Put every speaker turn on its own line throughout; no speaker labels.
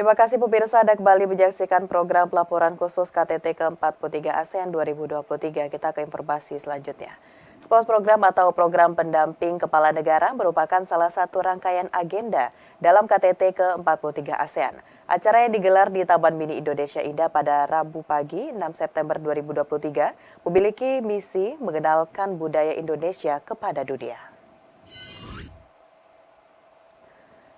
Terima kasih pemirsa, Anda kembali menyaksikan program pelaporan khusus KTT ke-43 ASEAN 2023. Kita ke informasi selanjutnya. Spons program atau program pendamping kepala negara merupakan salah satu rangkaian agenda dalam KTT ke-43 ASEAN. Acara yang digelar di Taman Mini Indonesia Indah pada Rabu pagi 6 September 2023 memiliki misi mengenalkan budaya Indonesia kepada dunia.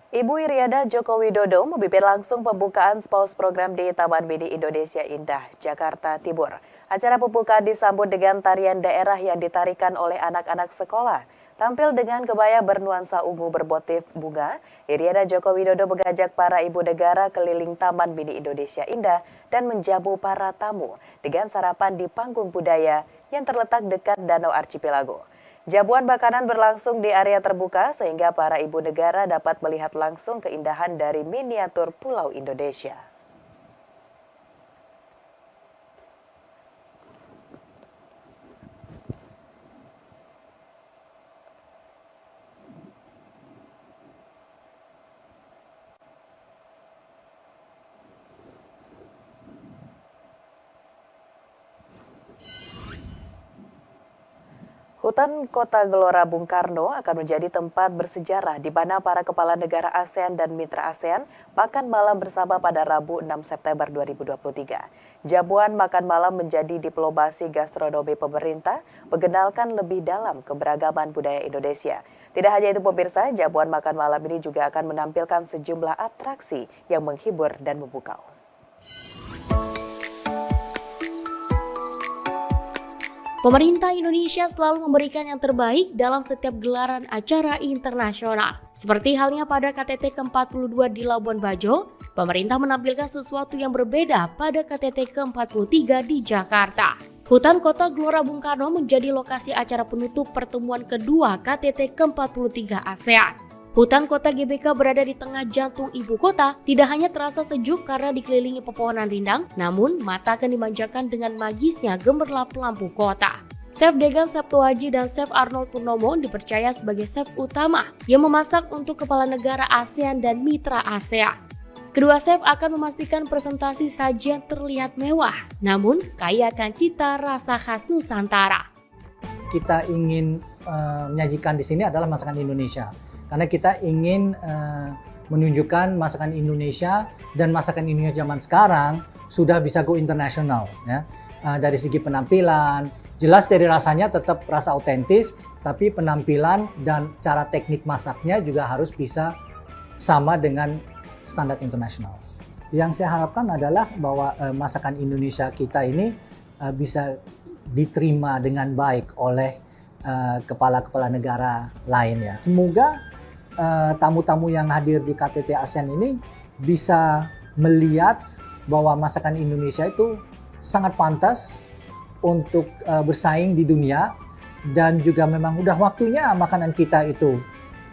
Ibu Iriana Joko Widodo memimpin langsung pembukaan spons program di Taman Mini Indonesia Indah, Jakarta Timur. Acara pembukaan disambut dengan tarian daerah yang ditarikan oleh anak-anak sekolah. Tampil dengan kebaya bernuansa ungu bermotif bunga, Iriana Joko Widodo mengajak para ibu negara keliling Taman Mini Indonesia Indah dan menjamu para tamu dengan sarapan di panggung budaya yang terletak dekat Danau Archipelago. Jamuan makanan berlangsung di area terbuka sehingga para ibu negara dapat melihat langsung keindahan dari miniatur Pulau Indonesia. Hutan Kota Gelora Bung Karno akan menjadi tempat bersejarah di mana para kepala negara ASEAN dan mitra ASEAN makan malam bersama pada Rabu 6 September 2023. Jamuan makan malam menjadi diplomasi gastronomi pemerintah mengenalkan lebih dalam keberagaman budaya Indonesia. Tidak hanya itu pemirsa, jamuan makan malam ini juga akan menampilkan sejumlah atraksi yang menghibur dan memukau.
Pemerintah Indonesia selalu memberikan yang terbaik dalam setiap gelaran acara internasional. Seperti halnya pada KTT ke-42 di Labuan Bajo, pemerintah menampilkan sesuatu yang berbeda pada KTT ke-43 di Jakarta. Hutan Kota Gelora Bung Karno menjadi lokasi acara penutup pertemuan kedua KTT ke-43 ASEAN. Hutan Kota GBK berada di tengah jantung ibu kota, tidak hanya terasa sejuk karena dikelilingi pepohonan rindang, namun mata akan dimanjakan dengan magisnya gemerlap lampu kota. Chef Degan Septuaji dan Chef Arnold Purnomo dipercaya sebagai chef utama yang memasak untuk kepala negara ASEAN dan mitra ASEAN. Kedua chef akan memastikan presentasi sajian terlihat mewah, namun kaya akan cita rasa khas Nusantara.
Kita ingin menyajikan di sini adalah masakan Indonesia. Karena kita ingin menunjukkan masakan Indonesia dan masakan Indonesia zaman sekarang sudah bisa go international. Ya. Dari segi penampilan, jelas dari rasanya tetap rasa autentis, tapi penampilan dan cara teknik masaknya juga harus bisa sama dengan standar internasional. Yang saya harapkan adalah bahwa masakan Indonesia kita ini bisa diterima dengan baik oleh kepala-kepala negara lainnya. Semoga tamu-tamu yang hadir di KTT ASEAN ini bisa melihat bahwa masakan Indonesia itu sangat pantas untuk bersaing di dunia dan juga memang udah waktunya makanan kita itu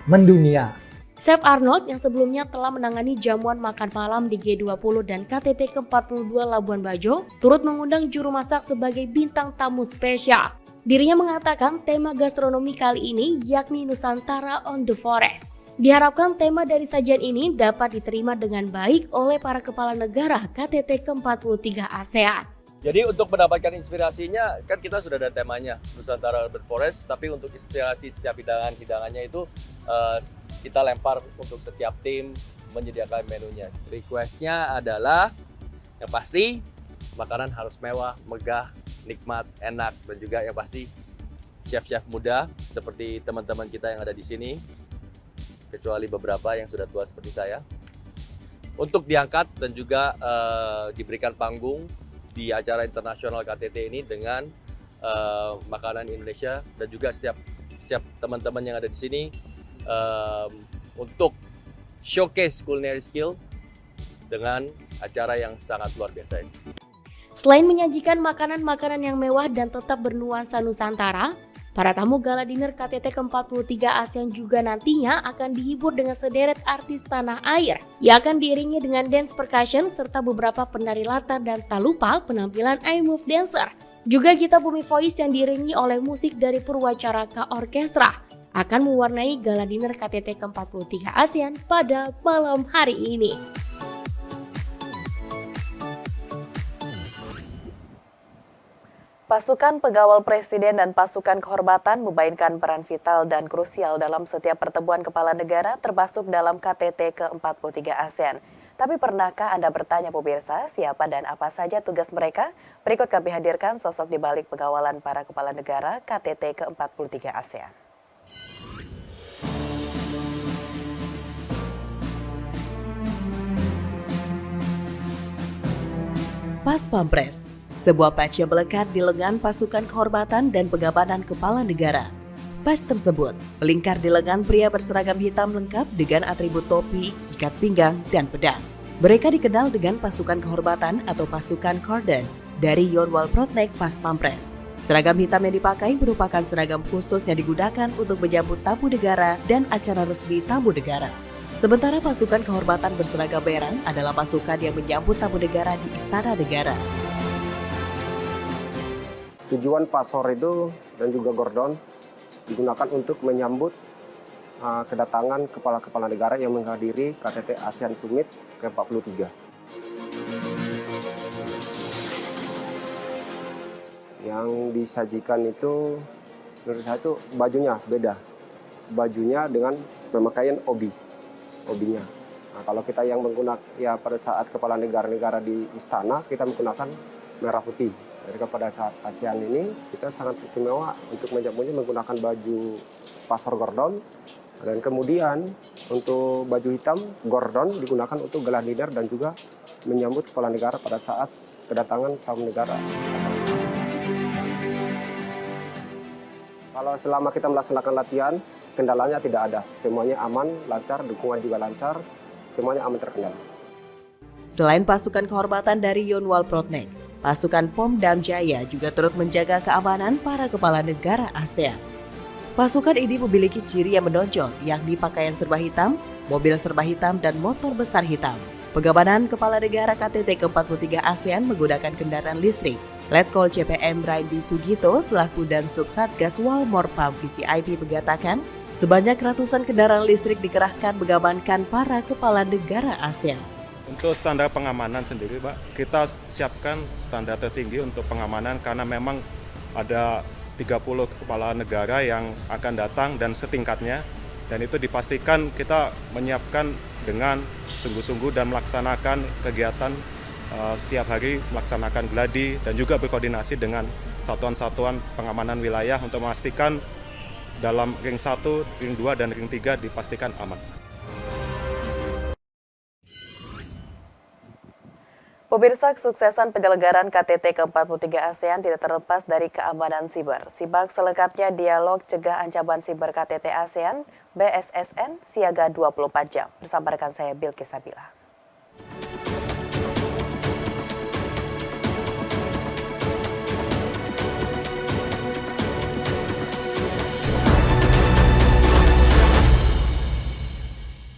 mendunia.
Chef Arnold yang sebelumnya telah menangani jamuan makan malam di G20 dan KTT ke-42 Labuan Bajo turut mengundang juru masak sebagai bintang tamu spesial. Dirinya mengatakan tema gastronomi kali ini yakni Nusantara on the Forest. Diharapkan tema dari sajian ini dapat diterima dengan baik oleh para kepala negara KTT ke-43 ASEAN.
Jadi untuk mendapatkan inspirasinya, kan kita sudah ada temanya Nusantara Urban Forest, tapi untuk inspirasi setiap hidangannya itu kita lempar untuk setiap tim menyediakan menunya. Requestnya adalah yang pasti makanan harus mewah, megah, nikmat, enak, dan juga yang pasti chef-chef muda seperti teman-teman kita yang ada di sini, kecuali beberapa yang sudah tua seperti saya, untuk diangkat dan juga diberikan panggung di acara internasional KTT ini dengan makanan Indonesia dan juga setiap teman-teman yang ada di sini untuk showcase culinary skill dengan acara yang sangat luar biasa ini.
Selain menyajikan makanan-makanan yang mewah dan tetap bernuansa Nusantara, para tamu gala dinner KTT ke-43 ASEAN juga nantinya akan dihibur dengan sederet artis tanah air yang akan diiringi dengan dance percussion serta beberapa penari latar dan tak lupa penampilan I Move Dancer. Juga Gita Bumi Voice yang diiringi oleh musik dari Purwacaraka Orkestra akan mewarnai gala dinner KTT ke-43 ASEAN pada malam hari ini.
Pasukan pengawal presiden dan pasukan kehormatan memainkan peran vital dan krusial dalam setiap pertemuan kepala negara termasuk dalam KTT ke-43 ASEAN. Tapi pernahkah Anda bertanya pemirsa siapa dan apa saja tugas mereka? Berikut kami hadirkan sosok di balik pengawalan para kepala negara KTT ke-43 ASEAN.
Pas Pampres, sebuah patch yang melekat di lengan pasukan kehormatan dan pengamanan kepala negara. Patch tersebut melingkar di lengan pria berseragam hitam lengkap dengan atribut topi, ikat pinggang, dan pedang. Mereka dikenal dengan pasukan kehormatan atau pasukan Cordon dari Yonwal Protnek Pas Pampres. Seragam hitam yang dipakai merupakan seragam khusus yang digunakan untuk menyambut tamu negara dan acara resmi tamu negara. Sementara pasukan kehormatan berseragam merah adalah pasukan yang menyambut tamu negara di Istana Negara.
Tujuan Pasor itu dan juga Gordon digunakan untuk menyambut kedatangan kepala-kepala negara yang menghadiri KTT ASEAN Summit ke-43. Yang disajikan itu menurut saya itu bajunya beda. Bajunya dengan pemakaian obinya. Nah, kalau kita yang menggunakan ya pada saat kepala negara-negara di istana kita menggunakan merah putih. Jadi pada saat ASEAN ini kita sangat istimewa untuk menyambutnya menggunakan baju Pasor Gordon dan kemudian untuk baju hitam Gordon digunakan untuk gelar leader dan juga menyambut kepala negara pada saat kedatangan tamu negara. Kalau selama kita melaksanakan latihan kendalanya tidak ada, semuanya aman, lancar, dukungan juga lancar, semuanya aman terkendali.
Selain pasukan kehormatan dari Yonwal Protnek, pasukan Pom Dam Jaya juga turut menjaga keamanan para kepala negara ASEAN. Pasukan ini memiliki ciri yang menonjol, yakni pakaian serba hitam, mobil serba hitam, dan motor besar hitam. Pengamanan kepala negara KTT ke-43 ASEAN menggunakan kendaraan listrik. Letkol CPM Raindi Sugito selaku Dansub Satgas Walmorpam VVIP mengatakan, sebanyak ratusan kendaraan listrik dikerahkan mengamankan para kepala negara ASEAN.
Untuk standar pengamanan sendiri, Pak, kita siapkan standar tertinggi untuk pengamanan karena memang ada 30 kepala negara yang akan datang dan setingkatnya. Dan itu dipastikan kita menyiapkan dengan sungguh-sungguh dan melaksanakan kegiatan setiap hari, melaksanakan gladi dan juga berkoordinasi dengan satuan-satuan pengamanan wilayah untuk memastikan dalam ring 1, ring 2, dan ring 3 dipastikan aman.
Pemirsa, kesuksesan penyelenggaraan KTT ke-43 ASEAN tidak terlepas dari keamanan siber. Simak selengkapnya dialog cegah ancaman siber KTT ASEAN BSSN siaga 24 jam. Bersama rekan saya Bilkis Sabila.